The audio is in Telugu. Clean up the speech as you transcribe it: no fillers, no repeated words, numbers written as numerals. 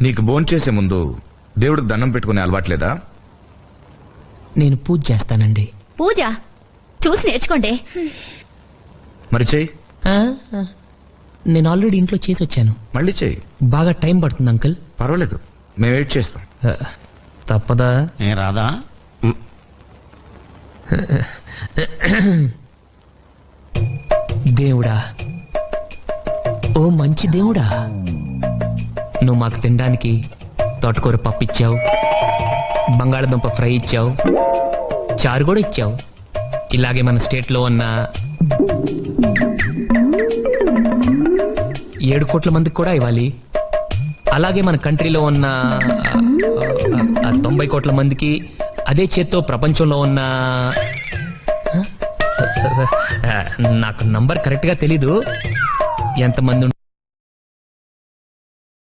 నీకు భోంచేసే ముందు దేవుడికి దండం పెట్టుకునే అలవాట్లేదా? నేను పూజ చేస్తానండి. పూజ చూసి నేర్చుకోండి. మరి చెయ్యి. నేను ఆల్రెడీ ఇంట్లో చేసి వచ్చాను. మళ్ళీ చెయ్యి. బాగా టైం పడుతుంది అంకుల్. పర్వాలేదు, మేము వెయిట్ చేస్తాం. తప్పదా? ఏ రాదా? దేవుడా, ఓ మంచి దేవుడా, నువ్వు మాకు తినడానికి తోటకూర పప్పు ఇచ్చావు, బంగాళదుంప ఫ్రై ఇచ్చావు, చారు కూడా ఇచ్చావు. ఇలాగే మన స్టేట్లో ఉన్న 7 కోట్ల మందికి కూడా ఇవ్వాలి. అలాగే మన కంట్రీలో ఉన్న 90 కోట్ల మందికి, అదే చేత్తో ప్రపంచంలో ఉన్న నాకు నంబర్ కరెక్ట్గా తెలీదు, ఎంతమంది